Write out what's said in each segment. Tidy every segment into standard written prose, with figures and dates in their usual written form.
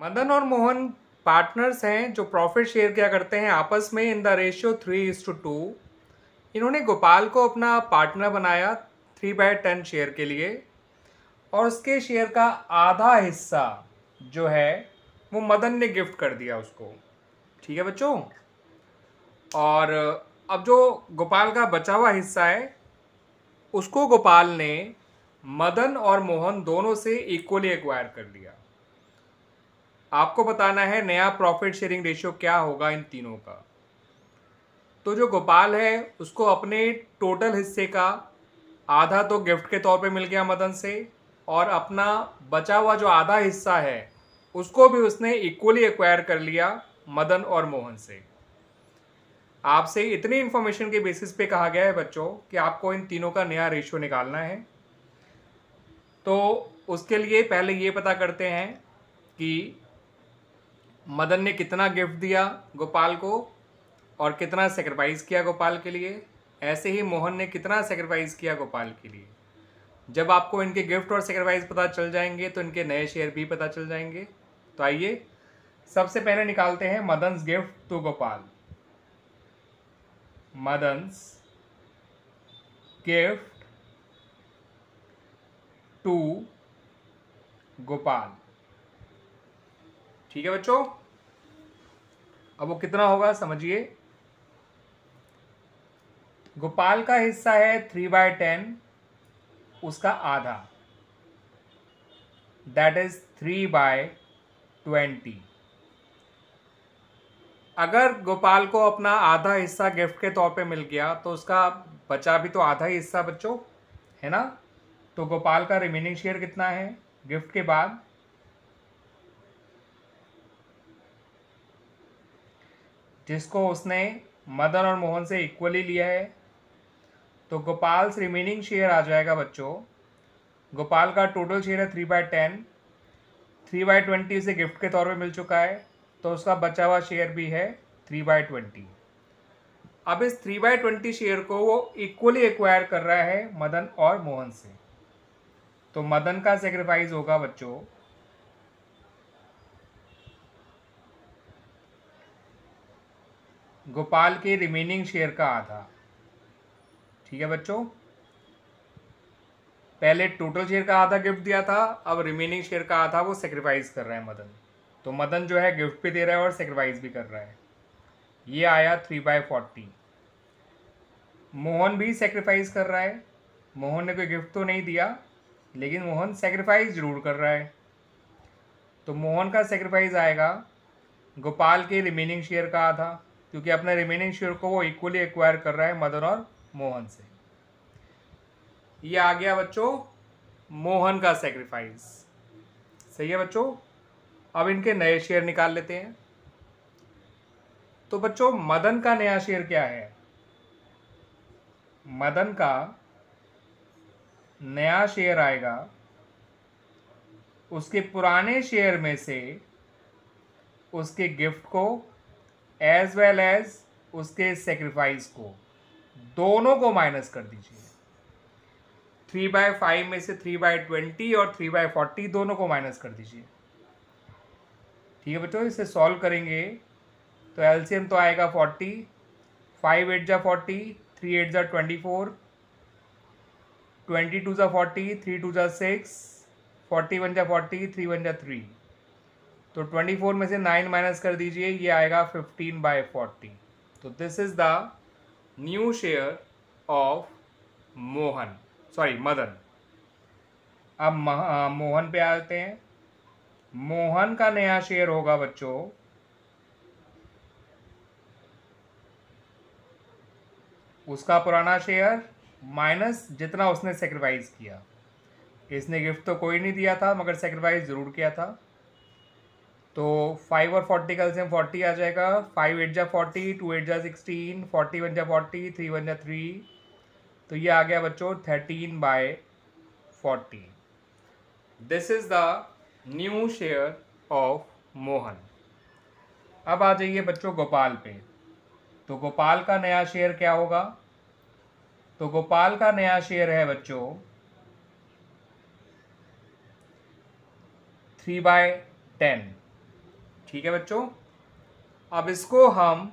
मदन और मोहन पार्टनर्स हैं जो प्रॉफिट शेयर किया करते हैं आपस में इन द रेशियो 3:2। इन्होंने गोपाल को अपना पार्टनर बनाया 3/10 शेयर के लिए और उसके शेयर का आधा हिस्सा जो है वो मदन ने गिफ्ट कर दिया उसको। ठीक है बच्चों। और अब जो गोपाल का बचा हुआ हिस्सा है उसको गोपाल ने मदन और मोहन दोनों से इक्वली एक्वायर कर लिया। आपको बताना है नया प्रॉफिट शेयरिंग रेशियो क्या होगा इन तीनों का। तो जो गोपाल है उसको अपने टोटल हिस्से का आधा तो गिफ्ट के तौर पे मिल गया मदन से, और अपना बचा हुआ जो आधा हिस्सा है उसको भी उसने इक्वली एक्वायर कर लिया मदन और मोहन से। आपसे इतनी इंफॉर्मेशन के बेसिस पे कहा गया है बच्चों कि आपको इन तीनों का नया रेशियो निकालना है। तो उसके लिए पहले ये पता करते हैं कि मदन ने कितना गिफ्ट दिया गोपाल को और कितना सेक्रीफाइस किया गोपाल के लिए। ऐसे ही मोहन ने कितना सेक्रीफाइस किया गोपाल के लिए। जब आपको इनके गिफ्ट और सेक्रीफाइस पता चल जाएंगे तो इनके नए शेयर भी पता चल जाएंगे। तो आइए सबसे पहले निकालते हैं Madan's gift to Gopal. Madan's gift to Gopal. ठीक है बच्चों। अब वो कितना होगा समझिए। गोपाल का हिस्सा है 3/10, उसका आधा दैट इज 3/20। अगर गोपाल को अपना आधा हिस्सा गिफ्ट के तौर पे मिल गया तो उसका बचा भी तो आधा ही हिस्सा बच्चों, है ना। तो गोपाल का रिमेनिंग शेयर कितना है गिफ्ट के बाद, जिसको उसने मदन और मोहन से इक्वली लिया है। तो गोपाल रिमेनिंग शेयर आ जाएगा बच्चों, गोपाल का टोटल शेयर है 3/10, 3/20 से गिफ्ट के तौर पे मिल चुका है, तो उसका बचा हुआ शेयर भी है 3/20। अब इस 3/20 शेयर को वो इक्वली एक्वायर कर रहा है मदन और मोहन से। तो मदन का सेक्रीफाइस होगा बच्चों गोपाल के रिमेनिंग शेयर का आधा। ठीक है बच्चों। पहले टोटल शेयर का आधा गिफ्ट दिया था, अब रिमेनिंग शेयर का आधा वो सेक्रीफाइस कर रहा है मदन। तो मदन जो है गिफ्ट भी दे रहा है और सेक्रीफाइस भी कर रहा है। ये आया 3/40। मोहन भी सेक्रीफाइस कर रहा है। मोहन ने कोई गिफ्ट तो नहीं दिया लेकिन मोहन सेक्रीफाइस जरूर कर रहा है। तो मोहन का सेक्रीफाइस आएगा गोपाल के रिमेनिंग शेयर का आधा, क्योंकि अपने रिमेनिंग शेयर को वो इक्वली एक्वायर कर रहा है मदन और मोहन से। ये आ गया बच्चों मोहन का सेक्रीफाइस। सही है बच्चों। अब इनके नए शेयर निकाल लेते हैं। तो बच्चों मदन का नया शेयर क्या है। मदन का नया शेयर आएगा उसके पुराने शेयर में से उसके गिफ्ट को एज वेल एज उसके सेक्रीफाइस को दोनों को माइनस कर दीजिए। 3/5 में से 3/20 और 3/40 दोनों को माइनस कर दीजिए। ठीक है बच्चों। इसे सॉल्व करेंगे तो एलसीएम तो आएगा 40, 5 8 जा 40, 3 8 जा 24, 22 जा 40, 3 2 जा 6, 41 जा 40, 3 1 जा 3। तो 24 में से 9 माइनस कर दीजिए, ये आएगा 15/40। तो this is the new share of Mohan, sorry Madan. अब मोहन पे आते हैं। मोहन का नया शेयर होगा बच्चों उसका पुराना शेयर माइनस जितना उसने सेक्रीफाइस किया। इसने गिफ्ट तो कोई नहीं दिया था मगर सेक्रीफाइस जरूर किया था। तो 5 और 40 का एलसीएम 40 आ जाएगा। 5 8 जा 40, 2 8 जा 16, 41 जा 40, 3 1 जा 3। तो ये आ गया बच्चों 13/40। This is the new share of Mohan. अब आ जाइए बच्चों गोपाल पे। तो गोपाल का नया शेयर क्या होगा। तो गोपाल का नया शेयर है बच्चों 3/10। ठीक है बच्चों। अब इसको हम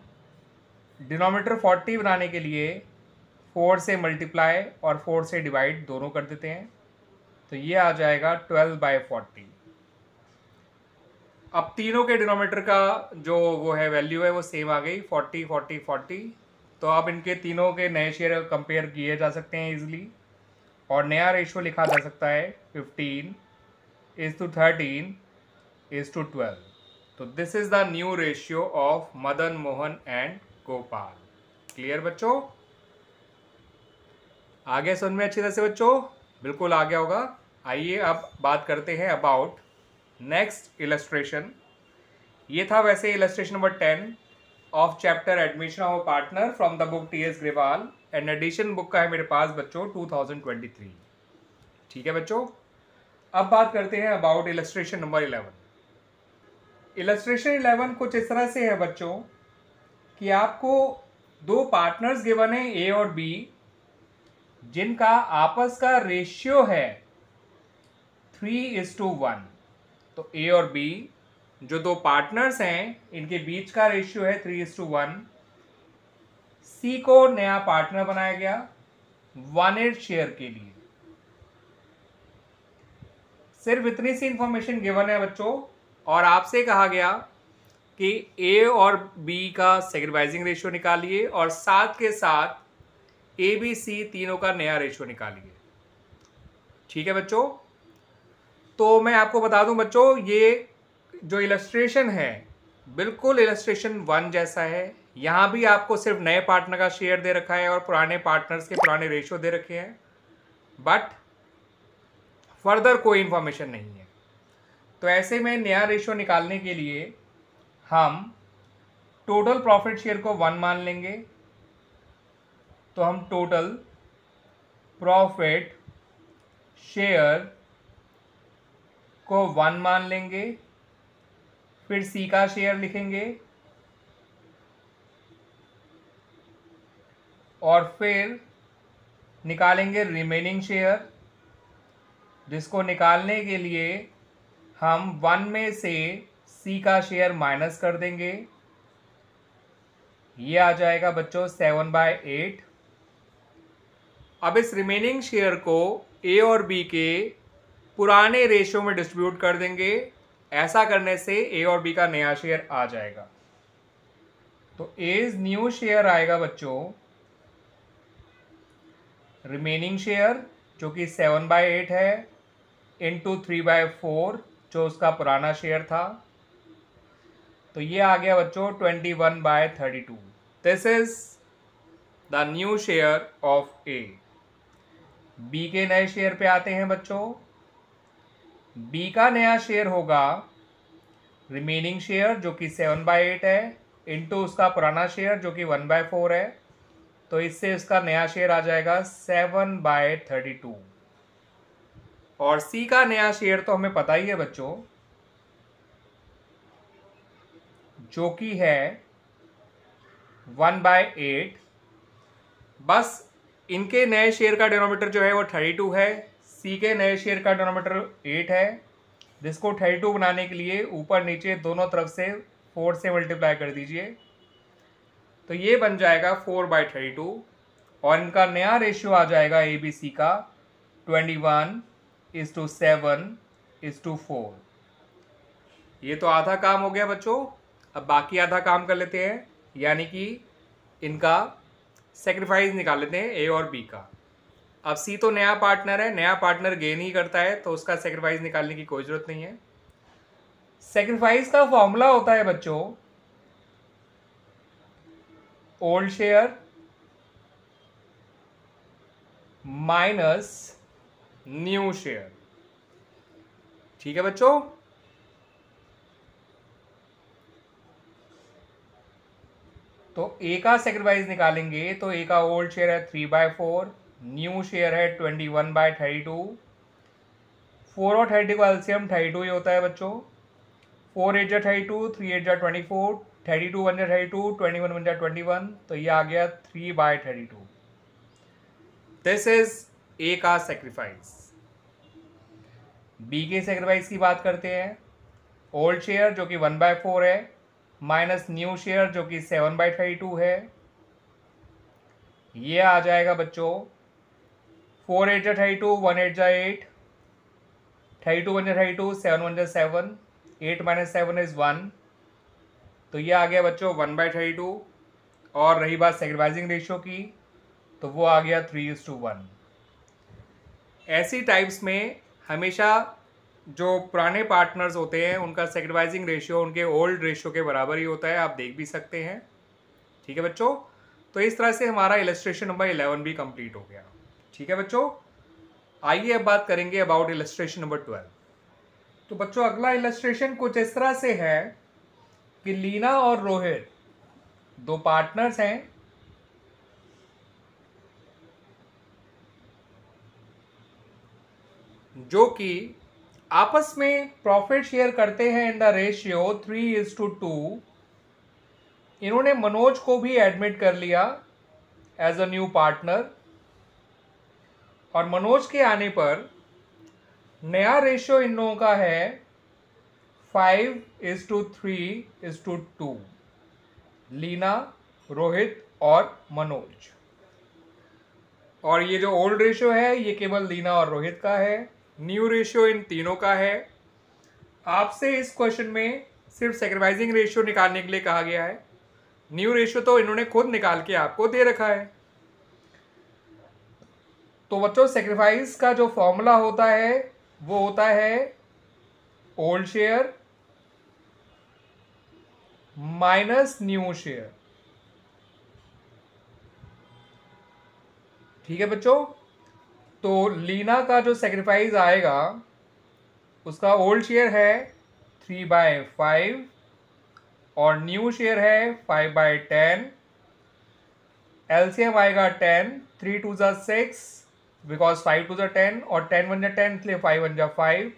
डिनोमिनेटर 40 बनाने के लिए 4 से मल्टीप्लाई और 4 से डिवाइड दोनों कर देते हैं, तो ये आ जाएगा 12/40। अब तीनों के डिनोमिनेटर का जो वो है वैल्यू है वो सेम आ गई, 40 40 40। तो अब इनके तीनों के नए शेयर कंपेयर किए जा सकते हैं इजीली, और नया रेशियो लिखा जा सकता है 15:13:12। तो this is the new ratio of Madan Mohan and Gopal. Clear बच्चों? आगे समझ में अच्छी तरह से बच्चों? बिल्कुल आ गया होगा। आइए अब बात करते हैं अबाउट नेक्स्ट इलस्ट्रेशन। ये था वैसे illustration number 10 of chapter admission of partner from the book T S Grewal, and addition book का है मेरे पास बच्चों 2023। ठीक है बच्चों। अब बात करते हैं अबाउट इलस्ट्रेशन नंबर 11। इलस्ट्रेशन 11 कुछ इस तरह से है बच्चों कि आपको दो पार्टनर्स गिवन है ए और बी, जिनका आपस का रेशियो है 3:1। तो ए और बी जो दो पार्टनर्स हैं, इनके बीच का रेशियो है 3:1। सी को नया पार्टनर बनाया गया 1/8 शेयर के लिए। सिर्फ इतनी सी इंफॉर्मेशन गिवन है बच्चों, और आपसे कहा गया कि ए और बी का सैक्रिफाइसिंग रेशियो निकालिए और साथ के साथ ए बी सी तीनों का नया रेशियो निकालिए। ठीक है बच्चों। तो मैं आपको बता दूं बच्चों, ये जो इलस्ट्रेशन है बिल्कुल इलस्ट्रेशन 1 जैसा है। यहाँ भी आपको सिर्फ नए पार्टनर का शेयर दे रखा है और पुराने पार्टनर्स के पुराने रेशियो दे रखे हैं, बट फर्दर कोई इंफॉर्मेशन नहीं है। तो ऐसे में नया रेशियो निकालने के लिए हम टोटल प्रॉफिट शेयर को 1 मान लेंगे। तो हम टोटल प्रॉफिट शेयर को 1 मान लेंगे, फिर सी का शेयर लिखेंगे और फिर निकालेंगे रिमेनिंग शेयर, जिसको निकालने के लिए हम 1 में से सी का शेयर माइनस कर देंगे। ये आ जाएगा बच्चों 7/8। अब इस रिमेनिंग शेयर को ए और बी के पुराने रेशियो में डिस्ट्रीब्यूट कर देंगे। ऐसा करने से ए और बी का नया शेयर आ जाएगा। तो एज न्यू शेयर आएगा बच्चों रिमेनिंग शेयर जो कि 7/8 है इंटू 3/4 जो उसका पुराना शेयर था। तो ये आ गया बच्चों 21/32। This is the new share of A. B के नए शेयर पे आते हैं बच्चों। बी का नया शेयर होगा रिमेनिंग शेयर जो कि 7/8 है इंटू उसका पुराना शेयर जो कि 1/4 है। तो इससे उसका नया शेयर आ जाएगा 7/32। और सी का नया शेयर तो हमें पता ही है बच्चों, जो कि है 1/8। बस इनके नए शेयर का डिनोमिनेटर जो है वो 32 है, सी के नए शेयर का डिनोमिनेटर 8 है, जिसको 32 बनाने के लिए ऊपर नीचे दोनों तरफ से 4 से मल्टीप्लाई कर दीजिए। तो ये बन जाएगा 4/32 और इनका नया रेशियो आ जाएगा ए बी सी का 21:7:4। ये तो आधा काम हो गया बच्चों। अब बाकी आधा काम कर लेते हैं, यानी कि इनका सेक्रीफाइस निकाल लेते हैं ए और बी का। अब सी तो नया पार्टनर है, नया पार्टनर गेन ही करता है, तो उसका सेक्रीफाइस निकालने की कोई ज़रूरत नहीं है। सेक्रीफाइस का फॉर्मूला होता है बच्चों old share minus new share. ठीक है बच्चों। तो ए का सेक्रीफाइस निकालेंगे तो ए का ओल्ड शेयर है 3/4, न्यू शेयर है 21/32। 4 और 30 का एलसीएम 32 ही होता है बच्चों। 4 8 जा 32, 3 8 जा 24, 32 1 जा 32, 21 1 जा 21। तो ये आ गया 3/32। दिस इज ए का सेक्रीफाइस। बी के सेक्रीफाइस की बात करते हैं। ओल्ड शेयर जो कि 1/4 है, माइनस न्यू शेयर जो कि 7/32 है। ये आ जाएगा बच्चों 4 8 जा 32, 1 8 जा 8, 32 1 जा 32, 7 1 जा 7, 8 - 7 इज 1। तो ये आ गया बच्चों 1/32। और रही बात सेक्रीफाइसिंग रेशियो की, तो वो आ गया 3:1। ऐसी टाइप्स में हमेशा जो पुराने पार्टनर्स होते हैं उनका सेक्रीफाइसिंग रेशियो उनके ओल्ड रेशियो के बराबर ही होता है, आप देख भी सकते हैं। ठीक है बच्चों, तो इस तरह से हमारा इलस्ट्रेशन नंबर 11 भी कंप्लीट हो गया। ठीक है बच्चों, आइए अब बात करेंगे अबाउट इलस्ट्रेशन नंबर 12। तो बच्चों अगला इलस्ट्रेशन कुछ इस तरह से है कि लीना और रोहित दो पार्टनर्स हैं जो कि आपस में प्रॉफिट शेयर करते हैं इन द रेशियो 3:2। इन्होंने मनोज को भी एडमिट कर लिया एज अ न्यू पार्टनर, और मनोज के आने पर नया रेशियो इन लोगों का है 5:3:2। लीना, रोहित और मनोज। और ये जो ओल्ड रेशियो है ये केवल लीना और रोहित का है, न्यू रेशियो इन तीनों का है। आपसे इस क्वेश्चन में सिर्फ सेक्रीफाइसिंग रेशियो निकालने के लिए कहा गया है, न्यू रेशियो तो इन्होंने खुद निकाल के आपको दे रखा है। तो बच्चों सेक्रीफाइस का जो फॉर्मूला होता है वो होता है old share minus new share. ठीक है बच्चों, तो लीना का जो सेक्रीफाइस आएगा उसका ओल्ड शेयर है 3/5 और न्यू शेयर है 5/10। एलसीएम आएगा 10, 3 2 जा 6 बिकॉज 5 2 जा 10 और 10 1 जा 10 इसलिए 5 1 जा 5।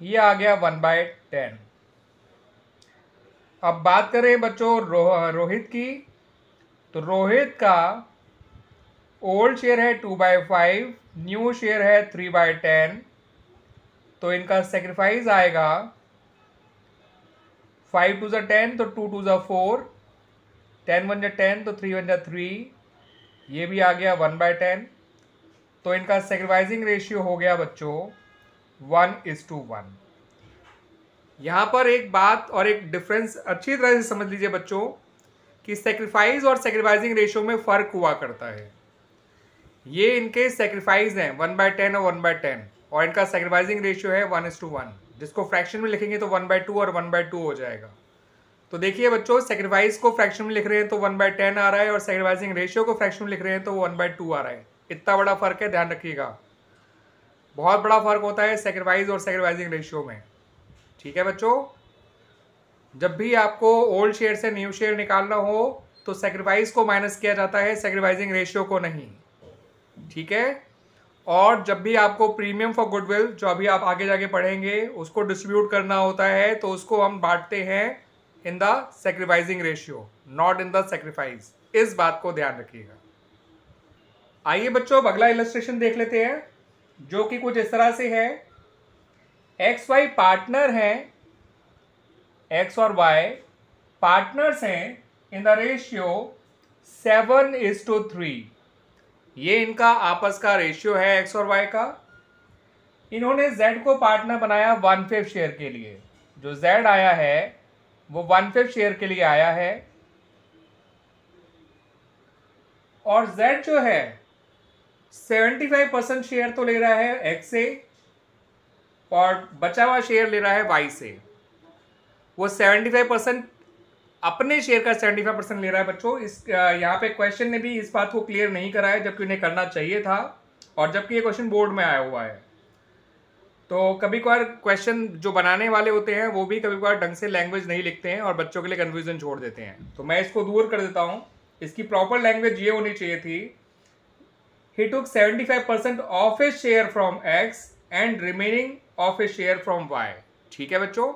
ये आ गया 1/10। अब बात करें बच्चों रोहित की, तो रोहित का ओल्ड शेयर है 2/5, न्यू शेयर है 3/10। तो इनका सेक्रीफाइस आएगा 5 2 जा 10 तो 2 2 जा 4, 10 1 जा 10 तो 3 1 जा 3, ये भी आ गया 1/10। तो इनका सेक्रीफाइसिंग रेशियो हो गया बच्चों 1:1। यहाँ पर एक बात और एक डिफरेंस अच्छी तरह से समझ लीजिए बच्चों कि सेक्रीफाइस और सेक्रीफाइसिंग रेशियो में फ़र्क हुआ करता है। ये इनके सेक्रीफाइस हैं 1/10 और 1/10, और इनका सेक्रीफाइसिंग रेशियो है 1:1। जिसको फ्रैक्शन में लिखेंगे तो 1/2 और 1/2 हो जाएगा। तो देखिए बच्चों, सेक्रीफाइस को फ्रैक्शन में लिख रहे हैं तो 1/10 आ रहा है, और सेक्रीफाइसिंग रेशियो को फ्रैक्शन में लिख रहे हैं तो 1/2 आ रहा है। इतना बड़ा फ़र्क है, ध्यान रखिएगा। बहुत बड़ा फ़र्क होता है सेक्रीफाइस और सेक्रीफाइसिंग रेशियो में। ठीक है बच्चों, जब भी आपको ओल्ड शेयर से न्यू शेयर निकालना हो तो सेक्रीफाइस को माइनस किया जाता है, सेक्रीफाइसिंग रेशियो को नहीं। ठीक है, और जब भी आपको प्रीमियम फॉर गुडविल, जो अभी आप आगे जाके पढ़ेंगे, उसको डिस्ट्रीब्यूट करना होता है तो उसको हम बांटते हैं in the sacrificing ratio, not in the sacrifice. इस बात को ध्यान रखिएगा। आइए बच्चों अब अगला इलस्ट्रेशन देख लेते हैं, जो कि कुछ इस तरह से है। एक्स वाई पार्टनर हैं, एक्स और वाई पार्टनर्स हैं इन द रेशियो 7:3। ये इनका आपस का रेशियो है एक्स और वाई का। इन्होंने जेड को पार्टनर बनाया 1/5 शेयर के लिए। जो जेड आया है वो 1/5 शेयर के लिए आया है, और जेड जो है 75% शेयर तो ले रहा है एक्स से, और बचा हुआ शेयर ले रहा है वाई से। वो 75% अपने शेयर का 75% ले रहा है बच्चों। इस यहाँ पे क्वेश्चन ने भी इस बात को क्लियर नहीं करा है, जबकि उन्हें करना चाहिए था, और जबकि ये क्वेश्चन बोर्ड में आया हुआ है। तो कभी कभार क्वेश्चन जो बनाने वाले होते हैं वो भी कभी कभार ढंग से लैंग्वेज नहीं लिखते हैं और बच्चों के लिए कन्फ्यूजन छोड़ देते हैं। तो मैं इसको दूर कर देता हूँ। इसकी प्रॉपर लैंग्वेज ये होनी चाहिए थी, he took 75% of his share from X and remaining of his share from Y. ठीक है बच्चों,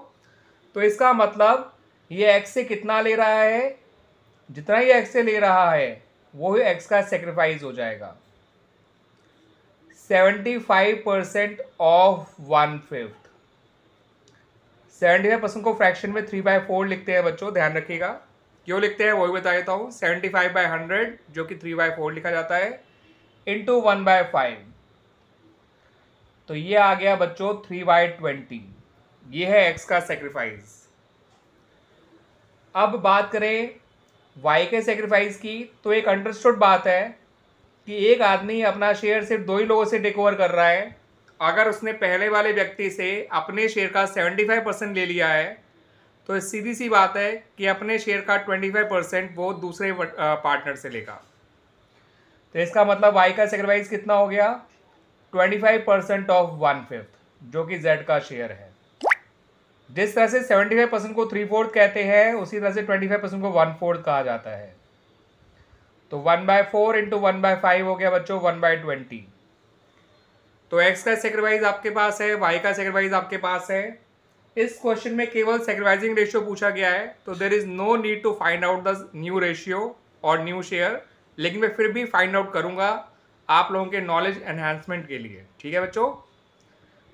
तो इसका मतलब ये एक्स से कितना ले रहा है, जितना ये एक्स से ले रहा है वो ही एक्स का सेक्रीफाइस हो जाएगा। 75% ऑफ 1/5, 75% को फ्रैक्शन में 3/4 लिखते हैं बच्चों, ध्यान रखिएगा। क्यों लिखते हैं वो भी बता देता हूँ। 75/100 जो कि 3/4 लिखा जाता है, इंटू 1/5, तो ये आ गया बच्चों 3/20। ये है एक्स का सेक्रीफाइस। अब बात करें वाई के सेक्रीफाइस की, तो एक अंडरस्टूड बात है कि एक आदमी अपना शेयर सिर्फ 2 ही लोगों से टेक ओवर कर रहा है। अगर उसने पहले वाले व्यक्ति से अपने शेयर का 75% ले लिया है, तो सीधी सी बात है कि अपने शेयर का 25% वो दूसरे पार्टनर से लेगा। तो इसका मतलब वाई का सेक्रीफाइस कितना हो गया, 25% ऑफ 1/5, जो कि जेड का शेयर है। जिस तरह से 75% को 3/4 कहते हैं, उसी तरह से 25% को 1/4 कहा जाता है। तो 1/4 इंटू 1/5 हो गया बच्चों 1/20। तो एक्स का सेक्रीफाइस आपके पास है, वाई का सेक्रीफाइस आपके पास है। इस क्वेश्चन में केवल सेक्रीफाइसिंग रेशियो पूछा गया है, तो there is no need to find out the new ratio और न्यू शेयर, लेकिन मैं फिर भी फाइंड आउट करूंगा आप लोगों के नॉलेज एनहांसमेंट के लिए। ठीक है बच्चों,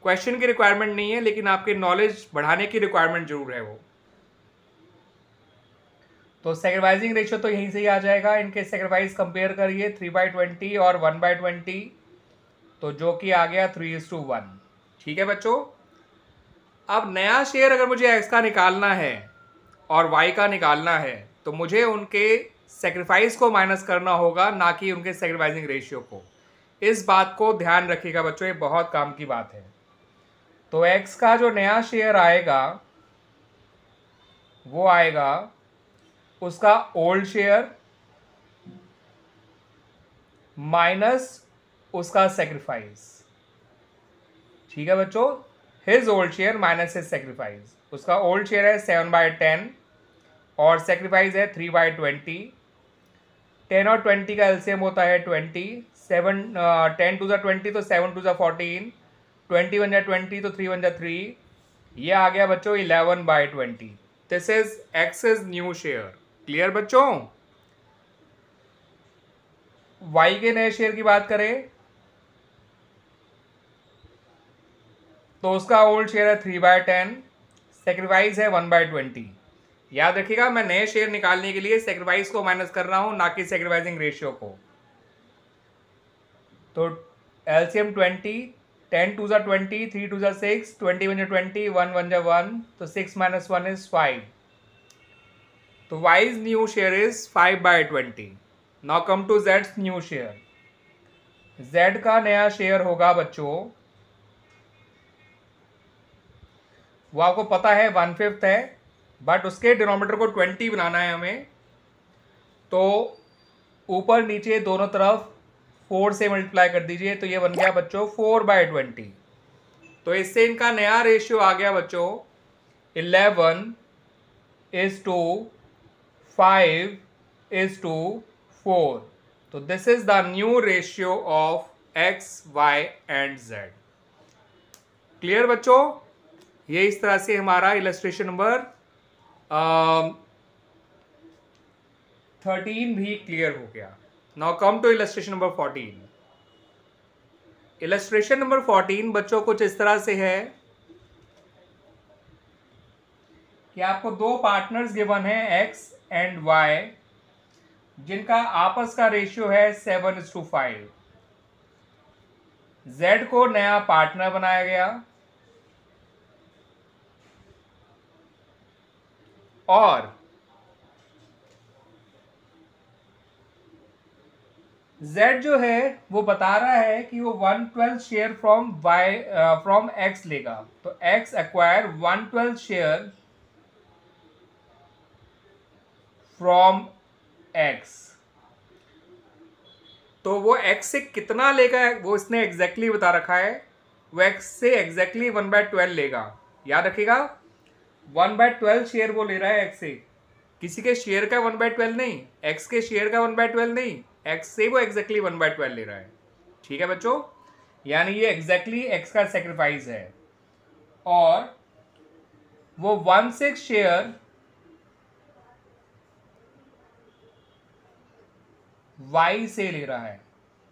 क्वेश्चन की रिक्वायरमेंट नहीं है, लेकिन आपके नॉलेज बढ़ाने की रिक्वायरमेंट जरूर है वो। तो सेक्रीफाइसिंग रेशियो तो यहीं से ही आ जाएगा। इनके सेक्रीफाइस कंपेयर करिए 3/20 और 1/20, तो जो कि आ गया 3:1। ठीक है बच्चों, अब नया शेयर अगर मुझे एक्स का निकालना है और वाई का निकालना है, तो मुझे उनके सेक्रीफाइस को माइनस करना होगा, ना कि उनके सेक्रीफाइसिंग रेशियो को। इस बात को ध्यान रखिएगा बच्चों, ये बहुत काम की बात है। तो एक्स का जो नया शेयर आएगा वो आएगा उसका ओल्ड शेयर माइनस उसका सेक्रीफाइस। ठीक है बच्चों, his old share minus his sacrifice. उसका ओल्ड शेयर है 7/10 और सेक्रीफाइस है 3/20। 10 और 20 का एलसीएम होता है 20। 10 टू ज़ा 20 तो 7 टू ज़ा 14, 20 1 जा 20 तो 3 1 जा 3। ये आ गया बच्चों 11/20। This is x is new share. Clear बच्चों। वाई के नए शेयर की बात करें तो उसका ओल्ड शेयर है 3/10, सेक्रीफाइस है 1/20। याद रखिएगा, मैं नए शेयर निकालने के लिए सेक्रीफाइस को माइनस कर रहा हूं, ना कि सेक्रीफाइसिंग रेशियो को। तो एलसीएम 20, 10 टू ज़ा 20, 3 टू ज़ा 6, 20 1 जा 20, 1 1 जा 1, तो 6 - 1 इज 5। तो Y's new share is 5/20। Now come to जेड्स न्यू शेयर। जेड का नया शेयर होगा बच्चों, वो आपको पता है 1/5 है, बट उसके डिनोमिनेटर को 20 बनाना है हमें। तो ऊपर नीचे दोनों तरफ 4 से मल्टीप्लाई कर दीजिए, तो ये बन गया बच्चों 4/20। तो इससे इनका नया रेशियो आ गया बच्चों 11:5:4। तो this is the new ratio of X, Y and Z. Clear बच्चों। ये इस तरह से हमारा इलस्ट्रेशन नंबर 13 भी क्लियर हो गया। Now come to illustration number 14। Illustration number 14 बच्चों कुछ इस तरह से है कि आपको 2 पार्टनर्स गिवन है एक्स एंड वाई, जिनका आपस का रेशियो है 7:5। जेड को नया पार्टनर बनाया गया और Z जो है वो बता रहा है कि वो 1/12 शेयर फ्रॉम एक्स लेगा। तो x acquire 1/12 share from x. तो वो एक्स से कितना लेगा वो इसने एग्जैक्टली बता रखा है। वो एक्स से एग्जैक्टली 1/12 लेगा। याद रखिएगा, 1/12 शेयर वो ले रहा है एक्स से, किसी के शेयर का 1/12 नहीं, एक्स के शेयर का 1/12 नहीं, एक्स से वो एग्जैक्टली 1/12 ले रहा है। ठीक है बच्चों, यानी ये एग्जैक्टली एक्स का सेक्रीफाइस है और वो 1/6 शेयर वाई से ले रहा है।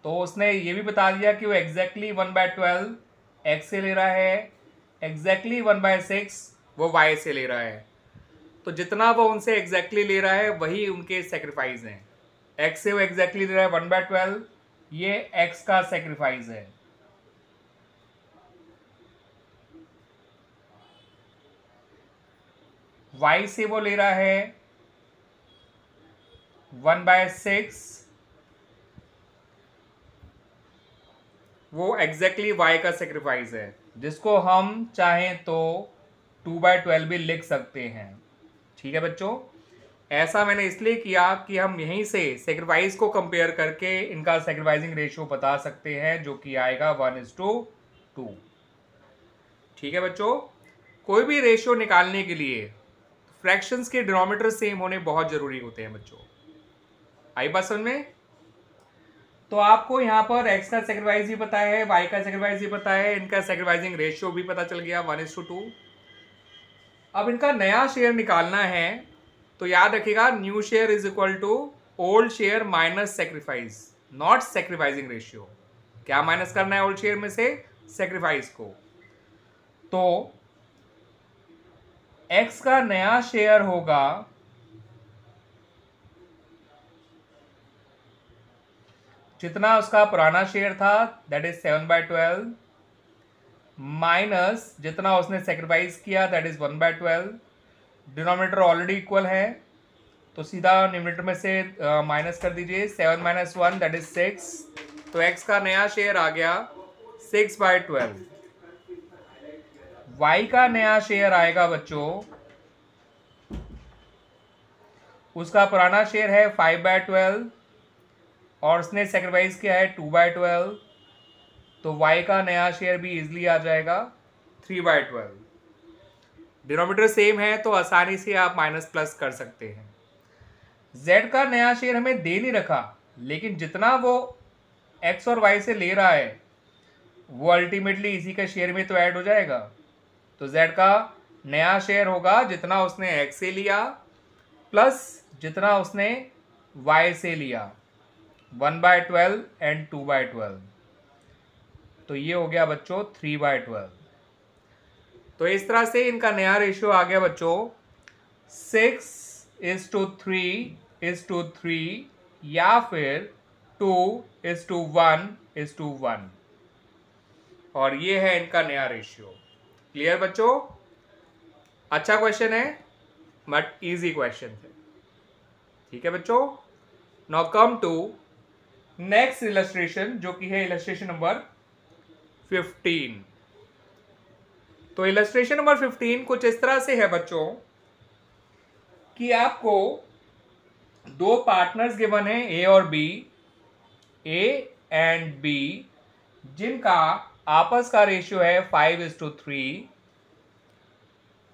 तो उसने ये भी बता दिया कि वो एग्जैक्टली 1/12 एक्स से ले रहा है, एग्जैक्टली 1/6 वो वाई से ले रहा है, तो जितना वो उनसे एग्जैक्टली ले रहा है वही उनके सेक्रीफाइस हैं। एक्स से वो एग्जैक्टली ले रहा है 1/12, ये एक्स का सेक्रीफाइस है। वाई से वो ले रहा है 1/6, वो एग्जैक्टली वाई का सेक्रीफाइस है, जिसको हम चाहें तो 2/12 भी लिख सकते हैं। ठीक है बच्चों, ऐसा मैंने इसलिए किया कि हम यहीं से सेक्रीफाइस को कंपेयर करके इनका सेक्रीफाइसिंग रेशियो बता सकते हैं, जो कि आएगा 1:2। ठीक है बच्चों, कोई भी रेशियो निकालने के लिए फ्रैक्शंस के डिनोमिनेटर सेम होने बहुत जरूरी होते हैं बच्चों। आई बात समझ में? तो आपको यहाँ पर x का सेक्रीफाइस भी पता है, y का सेक्रीफाइस भी पता है, इनका सेक्रीफाइसिंग रेशियो भी पता चल गया 1:2। अब इनका नया शेयर निकालना है, तो याद रखिएगा new share is equal to old share minus sacrifice, not sacrificing ratio. क्या माइनस करना है ओल्ड शेयर में से? सेक्रीफाइस को। तो x का नया शेयर होगा जितना उसका पुराना शेयर था, दैट इज 7/12, माइनस जितना उसने सेक्रीफाइस किया, that is 1/12। Denominator already equal है, तो सीधा न्यूमरेटर में से माइनस कर दीजिए। 7 - 1 दैट इज 6, तो x का नया शेयर आ गया 6/12। y का नया शेयर आएगा बच्चों, उसका पुराना शेयर है 5/12 और उसने सेक्रीफाइस किया है 2/12, तो y का नया शेयर भी इजीली आ जाएगा 3/12। डिनोमिनेटर सेम है तो आसानी से आप माइनस प्लस कर सकते हैं। z का नया शेयर हमें दे नहीं रखा, लेकिन जितना वो x और y से ले रहा है वो अल्टीमेटली इसी का शेयर में तो ऐड हो जाएगा। तो z का नया शेयर होगा जितना उसने x से लिया प्लस जितना उसने y से लिया, 1/12 एंड 2/12, तो ये हो गया बच्चों 3/12। तो इस तरह से इनका नया रेशियो आ गया बच्चों 6:3 या फिर 2:1:1, और ये है इनका नया रेशियो। क्लियर बच्चों? अच्छा क्वेश्चन है, बट इजी क्वेश्चन है। ठीक है बच्चों, now come to next illustration, जो कि है इलस्ट्रेशन नंबर 15। तो इलस्ट्रेशन नंबर 15 कुछ इस तरह से है बच्चों कि आपको दो पार्टनर्स गिवन है ए और बी, ए एंड बी, जिनका आपस का रेशियो है 5:3।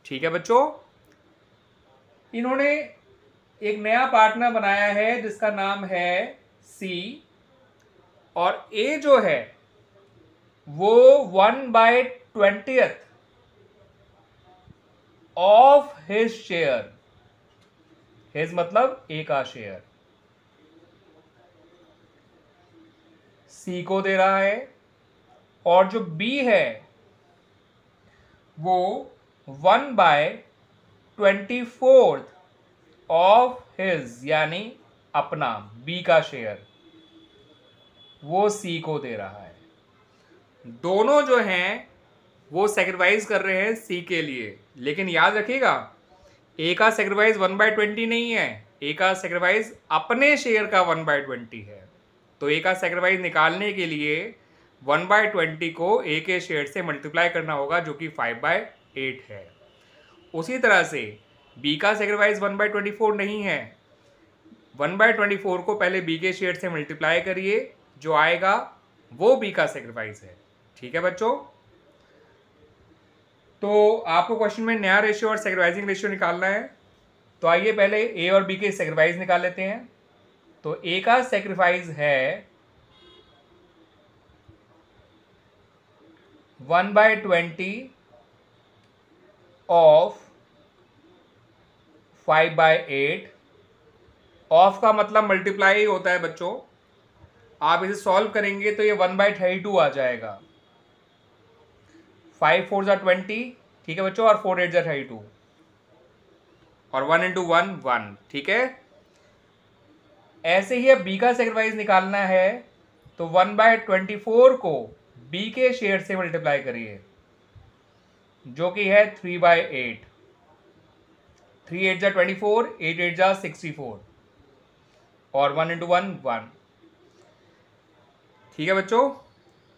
ठीक है बच्चों, इन्होंने एक नया पार्टनर बनाया है जिसका नाम है सी, और ए जो है वो 1/20 ऑफ हिज शेयर, हिज मतलब ए का शेयर, सी को दे रहा है, और जो बी है वो 1/24 ऑफ हिज यानी अपना बी का शेयर वो सी को दे रहा है। दोनों जो हैं वो सेक्रीफाइस कर रहे हैं सी के लिए, लेकिन याद रखिएगा ए का सेक्रीफाइस 1/20 नहीं है, ए का सेक्रीफाइस अपने शेयर का 1/20 है। तो ए का सेक्रीफाइस निकालने के लिए 1/20 को ए के शेयर से मल्टीप्लाई करना होगा, जो कि 5/8 है। उसी तरह से बी का सेक्रीफाइस 1/24 नहीं है, 1/24 को पहले बी के शेयर से मल्टीप्लाई करिए, जो आएगा वो बी का सेक्रीफाइस है। ठीक है बच्चों, तो आपको क्वेश्चन में नया रेशियो और सेक्रीफाइसिंग रेशियो निकालना है। तो आइए पहले ए और बी के सेक्रीफाइस निकाल लेते हैं। तो ए का सेक्रीफाइस है 1/20 ऑफ 5/8। ऑफ का मतलब मल्टीप्लाई होता है बच्चों, आप इसे सॉल्व करेंगे तो ये 1/32 आ जाएगा। 5 4 = 20, ठीक है बच्चों, और 4 8 जा 32 और 1 इंटू 1 1। ठीक है, ऐसे ही अब बी का सेक्रीफाइस निकालना है तो 1/24 को बी के शेयर से मल्टीप्लाई करिए जो कि है 3/8। 3 8 जा 24, 8 8 जा 64 और 1 इंटू 1 1। ठीक है बच्चों,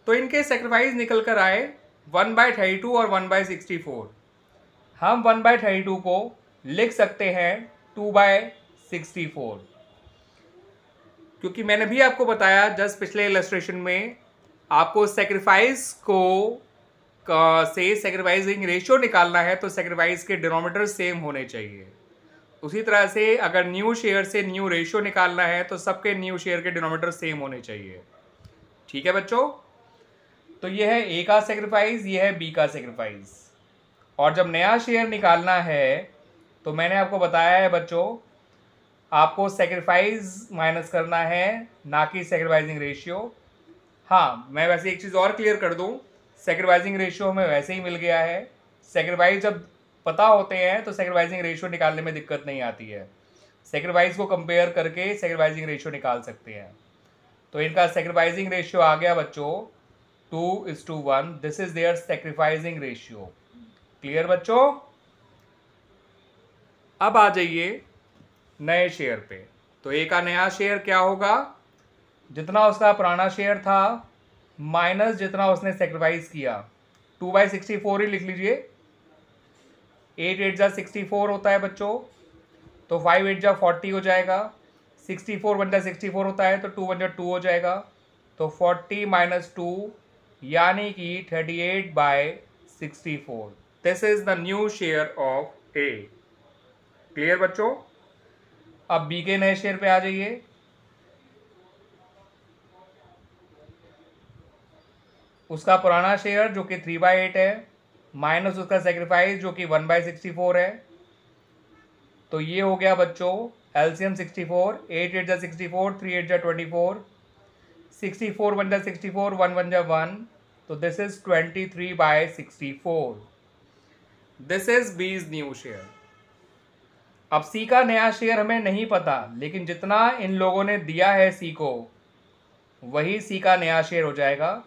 तो इनके सेक्रीफाइस निकल कर आए 1/32 और 1/64। हम 1/32 को लिख सकते हैं 2/64, क्योंकि मैंने भी आपको बताया जस्ट पिछले इलस्ट्रेशन में आपको सेक्रीफाइस को से सेक्रीफाइसिंग रेशियो निकालना है तो सेक्रीफाइस के डिनोमिनेटर सेम होने चाहिए। उसी तरह से अगर न्यू शेयर से न्यू रेशियो निकालना है तो सबके न्यू शेयर के डिनोमिनेटर सेम होने चाहिए। ठीक है बच्चों, तो ये है ए का सेक्रीफाइस, ये है बी का सेक्रीफाइस। और जब नया शेयर निकालना है तो मैंने आपको बताया है बच्चों, आपको सेक्रीफाइस माइनस करना है, ना कि सेक्रीफाइसिंग रेशियो। हाँ, मैं वैसे एक चीज़ और क्लियर कर दूं, सेक्रीफाइसिंग रेशियो हमें वैसे ही मिल गया है। सेक्रीफाइस जब पता होते हैं तो सेक्रीफाइसिंग रेशियो निकालने में दिक्कत नहीं आती है। सेक्रीफाइस को कंपेयर करके सेक्रीफाइसिंग रेशियो निकाल सकते हैं। तो इनका सेक्रीफाइसिंग रेशियो आ गया बच्चों 2:1। This is their sacrificing ratio. Clear बच्चों? अब आ जाइए नए शेयर पे। तो ए का नया शेयर क्या होगा? जितना उसका पुराना शेयर था माइनस जितना उसने सेक्रीफाइस किया, 2/64 ही लिख लीजिए। 8 8 जा 64 होता है बच्चों, तो 5 8 जा 40 हो जाएगा। 64 1 जा 64 होता है तो 2 1 जा 2 हो जाएगा। तो 40 माइनस 2 यानी कि 38/64। This is the new share of A. Clear बच्चों? अब बी के नए शेयर पे आ जाइए। उसका पुराना शेयर जो कि 3/8 है माइनस उसका सेक्रीफाइस जो कि 1/64 है। तो ये हो गया बच्चों एलसीएम 64। 8 8 जा 64, 3 8 जा 24, 64 1 जा 64, 1 1 जा 1। तो दिस इज 23/64। दिस इज बीज न्यू शेयर। अब सी का नया शेयर हमें नहीं पता, लेकिन जितना इन लोगों ने दिया है सी को वही सी का नया शेयर हो जाएगा।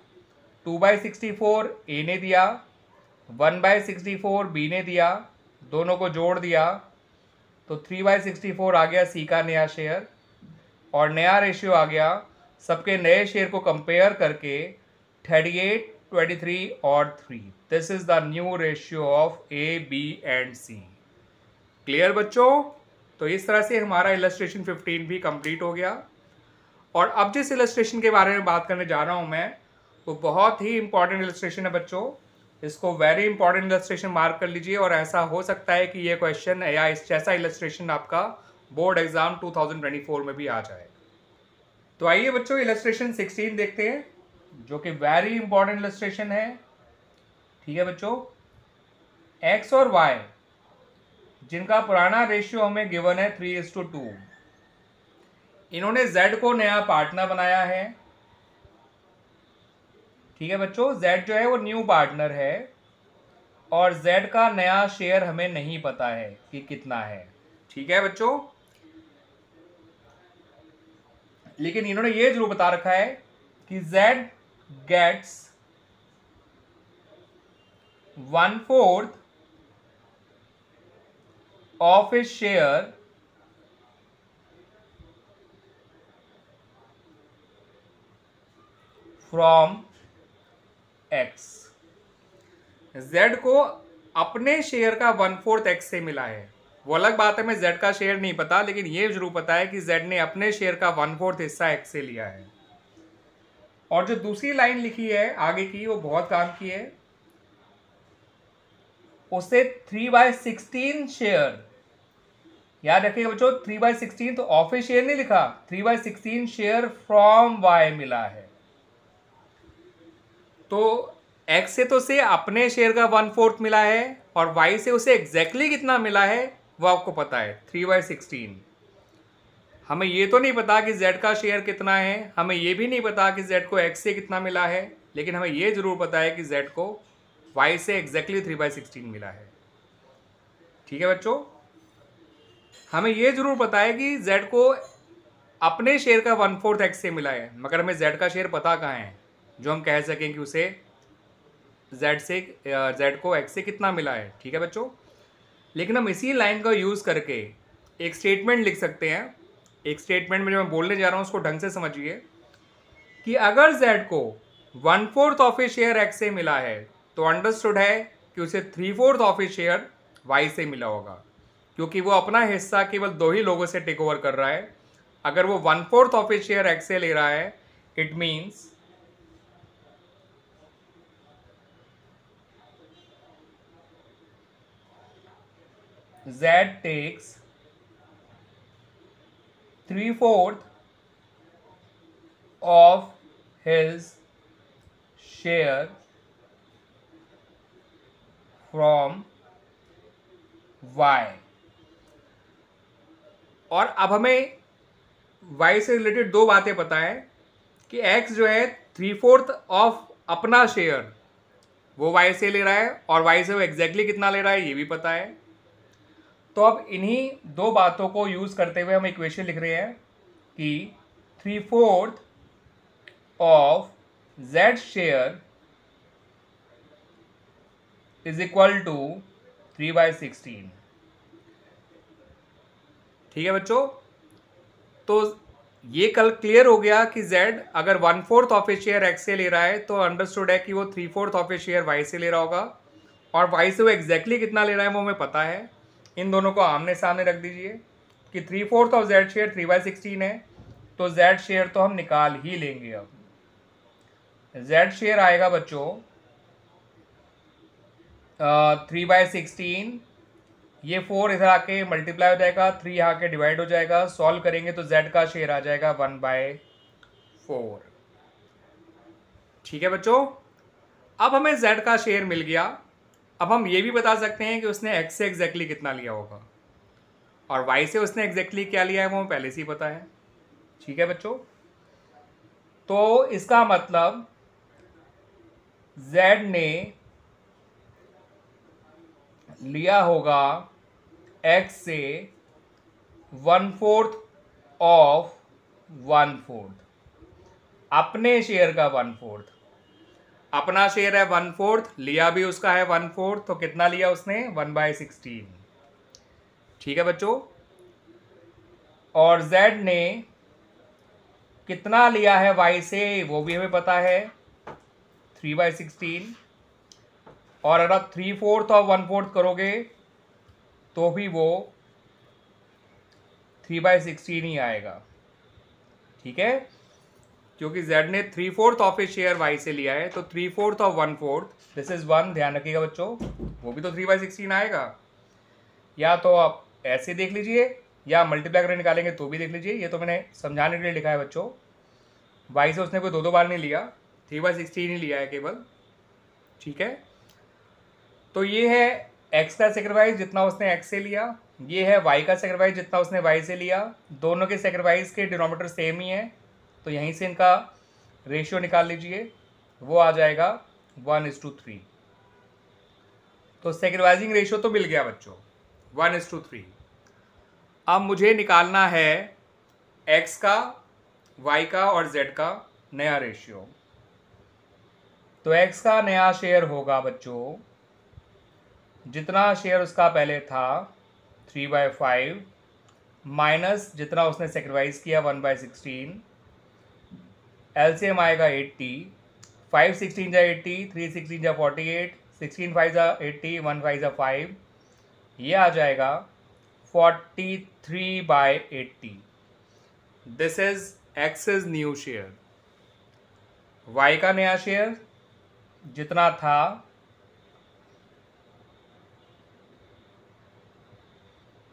2/64 ए ने दिया, 1/64 बी ने दिया, दोनों को जोड़ दिया तो 3/64 आ गया सी का नया शेयर। और नया रेशियो आ गया सबके नए शेयर को कंपेयर करके 38 23 और 3। This is the new ratio of A B and C. Clear बच्चों? तो इस तरह से हमारा इलस्ट्रेशन 15 भी कंप्लीट हो गया। और अब जिस इलस्ट्रेशन के बारे में बात करने जा रहा हूं मैं, वो बहुत ही इंपॉर्टेंट इलस्ट्रेशन है बच्चों। इसको वेरी इंपॉर्टेंट इलस्ट्रेशन मार्क कर लीजिए। और ऐसा हो सकता है कि ये क्वेश्चन या इस जैसा इलस्ट्रेशन आपका बोर्ड एग्जाम 2024 में भी आ जाए। तो आइए बच्चों इलस्ट्रेशन 16 देखते हैं, जो कि वेरी इंपॉर्टेंट इलस्ट्रेशन है। ठीक है बच्चों, एक्स और वाई जिनका पुराना रेशियो हमें गिवन है 3:2, इन्होंने जेड को नया पार्टनर बनाया है। ठीक है बच्चों, जेड जो है वो न्यू पार्टनर है और जेड का नया शेयर हमें नहीं पता है कि कितना है। ठीक है बच्चों, लेकिन इन्होंने ये जरूर बता रखा है कि Z gets 1/4 of his share from X. Z को अपने शेयर का 1/4 एक्स से मिला है। वो अलग बात है, मैं जेड का शेयर नहीं पता, लेकिन ये जरूर पता है कि जेड ने अपने शेयर का 1/4 हिस्सा एक्स से लिया है। और जो दूसरी लाइन लिखी है आगे की, वो बहुत काम की है। उसे 3/16 शेयर, याद रखिएगा बच्चों, 3/16 तो ऑफिस शेयर नहीं लिखा, 3/16 शेयर फ्रॉम वाई मिला है। तो एक्स से तो उसे अपने शेयर का 1/4 मिला है और वाई से उसे एग्जैक्टली कितना मिला है वो आपको पता है, 3/16। हमें ये तो नहीं पता कि जेड का शेयर कितना है, हमें ये भी नहीं पता कि जेड को एक्स से कितना मिला है, लेकिन हमें ये जरूर पता है कि जेड को वाई से एग्जैक्टली 3/16 मिला है। ठीक है बच्चों, हमें ये जरूर पता है कि जेड को अपने शेयर का 1/4 एक्स से मिला है, मगर हमें जेड का शेयर पता कहाँ है जो हम कह सकें कि उसे जेड को एक्स से कितना मिला है। ठीक है बच्चों, लेकिन हम इसी लाइन का यूज़ करके एक स्टेटमेंट लिख सकते हैं। एक स्टेटमेंट में जो मैं बोलने जा रहा हूँ उसको ढंग से समझिए कि अगर जेड को 1/4 ऑफ ए शेयर एक्स से मिला है तो अंडरस्टूड है कि उसे 3/4 ऑफ ए शेयर वाई से मिला होगा, क्योंकि वो अपना हिस्सा केवल 2 ही लोगों से टेक ओवर कर रहा है। अगर वो 1/4 ऑफ ए शेयर एक्स से ले रहा है, it means Z takes 3/4 of his share from Y। और अब हमें Y से रिलेटेड 2 बातें पता है कि X जो है 3/4 ऑफ अपना शेयर वो Y से ले रहा है, और Y से वो एग्जैक्टली कितना ले रहा है ये भी पता है। तो अब इन्हीं 2 बातों को यूज करते हुए हम इक्वेशन लिख रहे हैं कि 3/4 of Z share is equal to 3/16। ठीक है बच्चों, तो ये कल क्लियर हो गया कि Z अगर 1/4 ऑफ ए शेयर एक्स से ले रहा है तो अंडरस्टूड है कि वो 3/4 ऑफ ए शेयर वाई से ले रहा होगा, और वाई से वो एग्जैक्टली कितना ले रहा है वो हमें पता है। इन दोनों को आमने सामने रख दीजिए कि 3/4 ऑफ Z शेयर 3/16 है, तो Z शेयर तो हम निकाल ही लेंगे। अब Z शेयर आएगा बच्चों 3/16, ये 4 इधर आके मल्टीप्लाई हो जाएगा, 3 यहाँ के डिवाइड हो जाएगा, सॉल्व करेंगे तो Z का शेयर आ जाएगा 1/4। ठीक है बच्चों, अब हमें Z का शेयर मिल गया। अब हम ये भी बता सकते हैं कि उसने X से एग्जैक्टली कितना लिया होगा, और Y से उसने एग्जैक्टली क्या लिया है वो हमें पहले से ही पता है। ठीक है बच्चों, तो इसका मतलब Z ने लिया होगा X से 1/4 ऑफ 1/4, अपने शेयर का 1/4। अपना शेयर है 1/4, लिया भी उसका है 1/4, तो कितना लिया उसने 1/16। ठीक है बच्चों, और Z ने कितना लिया है Y से वो भी हमें पता है 3/16, और अगर आप 3/4 और 1/4 करोगे तो भी वो 3/16 ही आएगा। ठीक है, क्योंकि Z ने 3/4 ऑफ ए शेयर Y से लिया है, तो 3/4 ऑफ 1/4 दिस इज 1। ध्यान रखिएगा बच्चों, वो भी तो 3/16 आएगा। या तो आप ऐसे देख लीजिए या मल्टीप्लाई करके निकालेंगे तो भी देख लीजिए, ये तो मैंने समझाने के लिए लिखा है बच्चों। Y से उसने कोई 2 बार नहीं लिया, 3/16 ही लिया है केवल। ठीक है, तो ये है X का सेक्रीफाइस जितना उसने X से लिया, ये है Y का सेक्रीफाइस जितना उसने Y से लिया। दोनों के सेक्रीफाइस के डिनोमिनेटर सेम ही है, तो यहीं से इनका रेशियो निकाल लीजिए, वो आ जाएगा 1:3। तो सेक्रीफाइसिंग रेशियो तो मिल गया बच्चों 1:3। अब मुझे निकालना है X का, Y का और Z का नया रेशियो। तो X का नया शेयर होगा बच्चों, जितना शेयर उसका पहले था 3/5 माइनस जितना उसने सेक्रीफाइस किया 1/16, एलसीएम आएगा 80, 5 16 जा 80, 3 16 जा 48, 16 5 जा 80, 1 5 जा 5, ये आ जाएगा 43/80। This is X's new share. Y का नया शेयर जितना था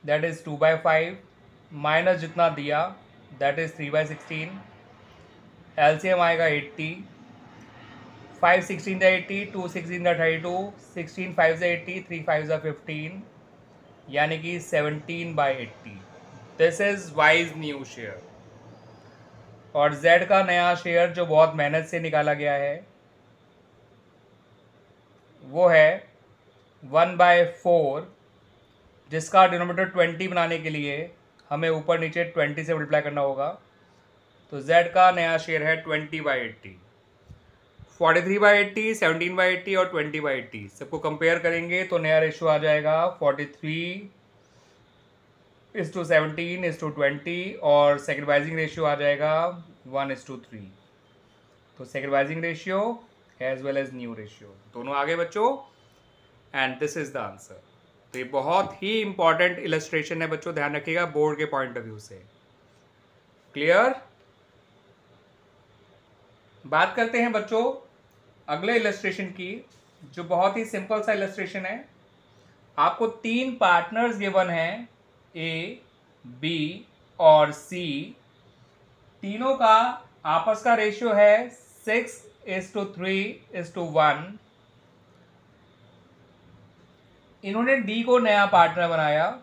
दैट इज 2/5 माइनस जितना दिया दैट इज 3/16, एलसीएम आएगा 80, 5 16 जा 80, 2 16 जा 32, 16 5 जा 80, 3 5 जा 15, यानी कि 17/80। This is wise new share. और Z का नया शेयर जो बहुत मेहनत से निकाला गया है वो है 1/4, जिसका डिनोमिनेटर 20 बनाने के लिए हमें ऊपर नीचे 20 से मल्टीप्लाई करना होगा। तो Z का नया शेयर है 20/80। 43/80, 17/80 और 20/80 सबको कंपेयर करेंगे तो नया रेशियो आ जाएगा 43:17:20 और सेक्रीफाइसिंग रेशियो आ जाएगा 1:3। तो sacrificing ratio as well as new ratio दोनों आगे बच्चों, and this is the answer. तो ये बहुत ही इंपॉर्टेंट इलस्ट्रेशन है बच्चों, ध्यान रखिएगा बोर्ड के पॉइंट ऑफ व्यू से। क्लियर? बात करते हैं बच्चों अगले इलस्ट्रेशन की, जो बहुत ही सिंपल सा इलस्ट्रेशन है। आपको 3 पार्टनर्स गिवन हैं, ए, बी और सी। तीनों का आपस का रेशियो है 6:3:1। इन्होंने डी को नया पार्टनर बनाया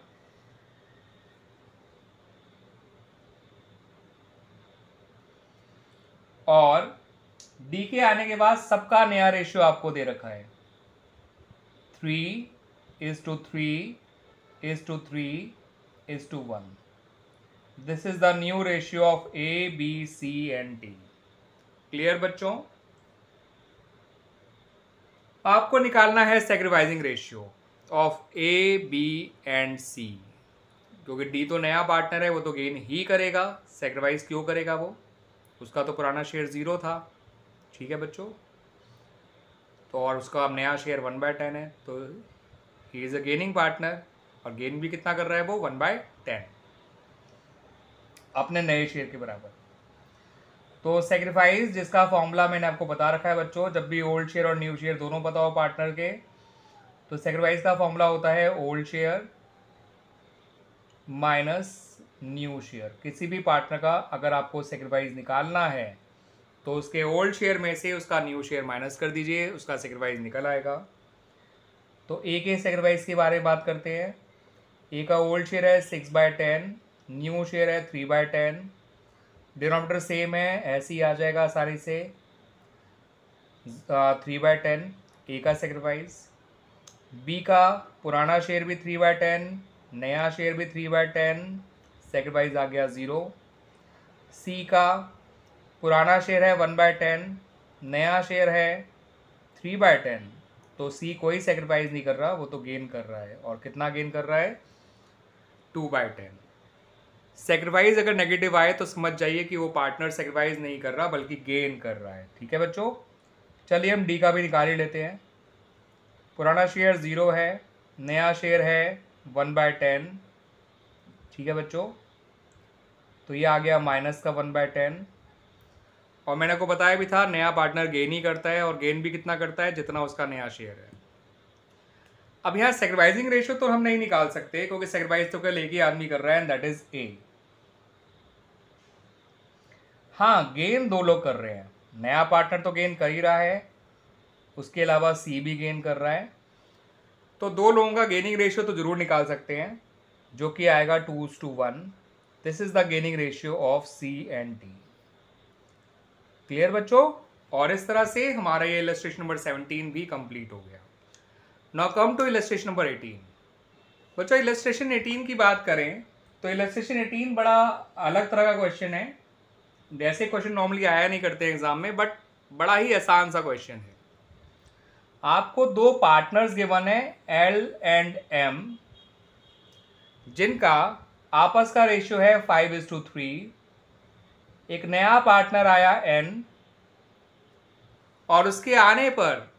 और डी के आने के बाद सबका नया रेशियो आपको दे रखा है 3:3:3:1। This is the new ratio of A, B, C and D. Clear बच्चों? आपको निकालना है sacrificing ratio of A, B and C, क्योंकि डी तो नया पार्टनर है, वो तो गेन ही करेगा। सेक्रीफाइस क्यों करेगा? वो उसका तो पुराना शेयर 0 था। ठीक है बच्चों? तो और उसका अब नया शेयर 1/10 है, तो he is a gaining partner, और गेन भी कितना कर रहा है वो 1/10 अपने नए शेयर के बराबर। तो सेक्रीफाइस जिसका फॉर्मूला मैंने आपको बता रखा है बच्चों, जब भी ओल्ड शेयर और न्यू शेयर दोनों पता हो पार्टनर के, तो सेक्रीफाइस का फॉर्मूला होता है old share minus new share. किसी भी पार्टनर का अगर आपको सेक्रीफाइस निकालना है तो उसके ओल्ड शेयर में से उसका न्यू शेयर माइनस कर दीजिए, उसका सेक्रीफाइस निकल आएगा। तो ए के सेक्रीफाइस के बारे में बात करते हैं। ए का ओल्ड शेयर है 6/10, न्यू शेयर है 3/10। डिनोमिनेटर सेम है, ऐसे ही आ जाएगा आसानी से 3/10 ए का सेक्रीफाइस। बी का पुराना शेयर भी 3/10, नया शेयर भी 3/10, सेक्रीफाइस आ गया 0। सी का पुराना शेयर है 1/10, नया शेयर है 3/10, तो सी कोई सेक्रीफाइस नहीं कर रहा, वो तो गेन कर रहा है। और कितना गेन कर रहा है? 2/10। सेक्रीफाइस अगर नेगेटिव आए तो समझ जाइए कि वो पार्टनर सेक्रीफाइस नहीं कर रहा बल्कि गेन कर रहा है। ठीक है बच्चों? चलिए हम डी का भी निकाल ही लेते हैं। पुराना शेयर 0 है, नया शेयर है 1/10। ठीक है बच्चों? तो ये आ गया माइनस का 1/10। और मैंने आपको बताया भी था नया पार्टनर गेन ही करता है, और गेन भी कितना करता है? जितना उसका नया शेयर है। अब यहाँ सेक्रीफाइसिंग रेशियो तो हम नहीं निकाल सकते, क्योंकि सेक्रीफाइस तो केवल एक ही आदमी कर रहा है, दैट इज ए। हाँ, गेन 2 लोग कर रहे हैं। नया पार्टनर तो गेन कर ही रहा है, उसके अलावा सी भी गेन कर रहा है। तो 2 लोगों का गेनिंग रेशियो तो जरूर निकाल सकते हैं, जो कि आएगा 2:1। This is the gaining ratio of C and D. Clear बच्चों? और इस तरह से हमारा ये इलस्ट्रेशन नंबर 17 भी कंप्लीट हो गया। Now come to illustration number 18। बच्चों इलस्ट्रेशन 18 की बात करें तो इलस्ट्रेशन 18 बड़ा अलग तरह का क्वेश्चन है। जैसे क्वेश्चन नॉर्मली आया नहीं करते एग्जाम में, बट बड़ा ही आसान सा क्वेश्चन है। आपको 2 पार्टनर्स गिवन है एल एंड एम, जिनका आपस का रेशियो है 5:3। एक नया पार्टनर आया एन, और उसके आने पर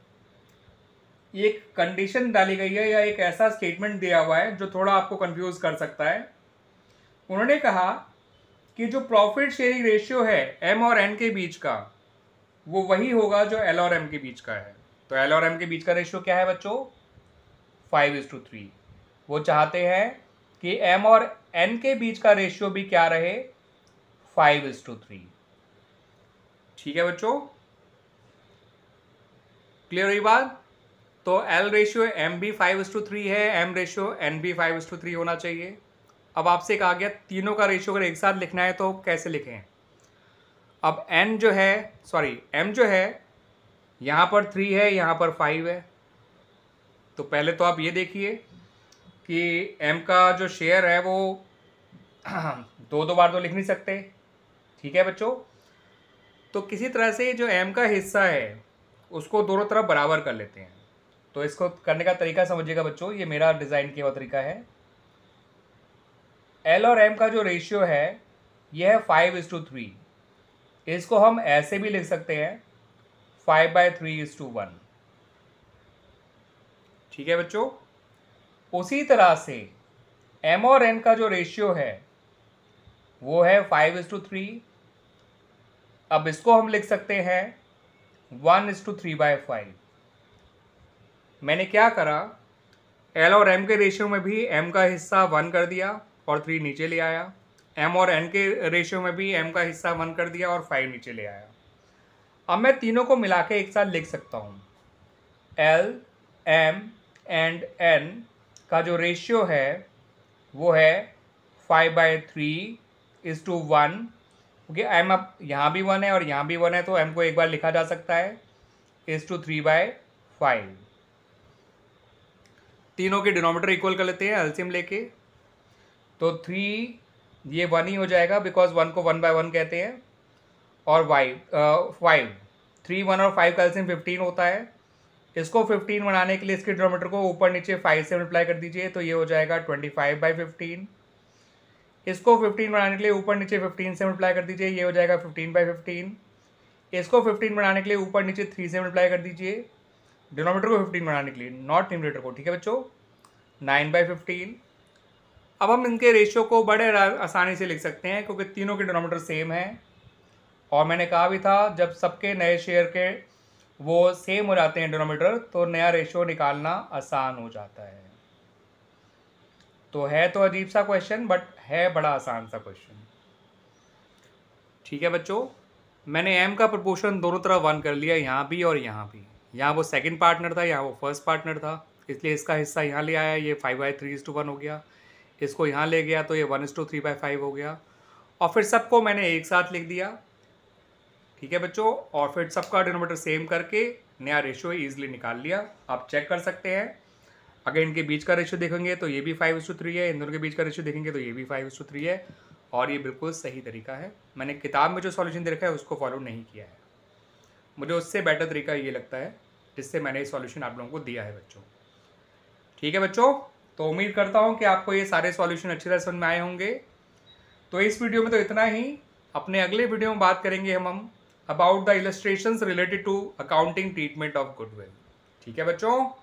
एक कंडीशन डाली गई है या एक ऐसा स्टेटमेंट दिया हुआ है जो थोड़ा आपको कंफ्यूज कर सकता है। उन्होंने कहा कि जो प्रॉफिट शेयरिंग रेशियो है एम और एन के बीच का, वो वही होगा जो एल और एम के बीच का है। तो एल और एम के बीच का रेशियो क्या है बच्चों? 5:3। वो चाहते हैं कि एम और एन के बीच का रेशियो भी क्या रहे? 5:3। ठीक है बच्चों? क्लियर हुई बात? तो एल रेशियो एम भी 5:3 है, एम रेशियो एन भी 5:3 होना चाहिए। अब आपसे कहा गया तीनों का रेशियो अगर एक साथ लिखना है तो कैसे लिखें? अब एम जो है यहाँ पर 3 है, यहाँ पर 5 है, तो पहले तो आप ये देखिए कि एम का जो शेयर है वो दो बार तो लिख नहीं सकते, ठीक है बच्चों। तो किसी तरह से जो एम का हिस्सा है उसको दोनों तरफ बराबर कर लेते हैं। तो इसको करने का तरीका समझिएगा बच्चों, ये मेरा डिज़ाइन किया हुआ तरीका है। एल और एम का जो रेशियो है ये है 5:3। इसको हम ऐसे भी लिख सकते हैं 5/3:1, ठीक है बच्चों। उसी तरह से एम और एन का जो रेशियो है वो है 5:3। अब इसको हम लिख सकते हैं 1:3/5। मैंने क्या करा, एल और एम के रेशियो में भी एम का हिस्सा 1 कर दिया और 3 नीचे ले आया। एम और एन के रेशियो में भी एम का हिस्सा 1 कर दिया और 5 नीचे ले आया। अब मैं तीनों को मिला के एक साथ लिख सकता हूँ। एल, एम एंड एन का जो रेशियो है वो है 5/3:1, क्योंकि एम अब यहाँ भी 1 है और यहाँ भी 1 है, तो एम को एक बार लिखा जा सकता है 3/5। तीनों के डिनोमिनेटर इक्वल कर लेते हैं एलसीएम लेके। तो 3 ये 1 ही हो जाएगा, बिकॉज 1 को 1/1 कहते हैं। और 5 3, 1 और 5 का एलसीएम 15 होता है। इसको 15 बनाने के लिए इसके डिनोमिनेटर को ऊपर नीचे 5 से मल्टीप्लाई कर दीजिए, तो ये हो जाएगा 25/15। इसको 15 बनाने के लिए ऊपर नीचे 15 से मल्टीप्लाई कर दीजिए, ये हो जाएगा 15/15। इसको 15 बनाने के लिए ऊपर नीचे 3 से मल्टीप्लाई कर दीजिए, डिनोमिनेटर को 15 बनाने के लिए, नॉट न्यूमरेटर को, ठीक है बच्चों, 9/15। अब हम इनके रेशियो को बड़े आसानी से लिख सकते हैं क्योंकि तीनों के डिनोमिनेटर सेम है। और मैंने कहा भी था जब सबके नए शेयर के वो सेम हो जाते हैं डिनोमिनेटर, तो नया रेशियो निकालना आसान हो जाता है। तो है तो अजीब सा क्वेश्चन, बट है बड़ा आसान सा क्वेश्चन, ठीक है बच्चों। मैंने एम का प्रपोर्शन दोनों तरफ 1 कर लिया, यहाँ भी और यहाँ भी। यहाँ वो सेकंड पार्टनर था, यहाँ वो फर्स्ट पार्टनर था, इसलिए इसका हिस्सा यहाँ ले आया, ये 5/3:1 हो गया। इसको यहाँ ले गया तो ये 1:3/5 हो गया। और फिर सबको मैंने एक साथ लिख दिया, ठीक है बच्चों। और फिर सबका डिनोमिनेटर सेम करके नया रेशियो ईजिली निकाल लिया। आप चेक कर सकते हैं, अगर इनके बीच का रेशियो देखेंगे तो ये भी 5:3 है, इन दोनों के बीच का रेशियो देखेंगे तो ये भी 5:3 है। और ये बिल्कुल सही तरीका है। मैंने किताब में जो सॉल्यूशन दे रखा है उसको फॉलो नहीं किया है, मुझे उससे बेटर तरीका ये लगता है जिससे मैंने ये सॉल्यूशन आप लोगों को दिया है बच्चों, ठीक है बच्चों। तो उम्मीद करता हूँ कि आपको ये सारे सॉल्यूशन अच्छी तरह समझ में आए होंगे। तो इस वीडियो में तो इतना ही। अपने अगले वीडियो में बात करेंगे हम about the illustrations related to accounting treatment of goodwill, ठीक है बच्चों।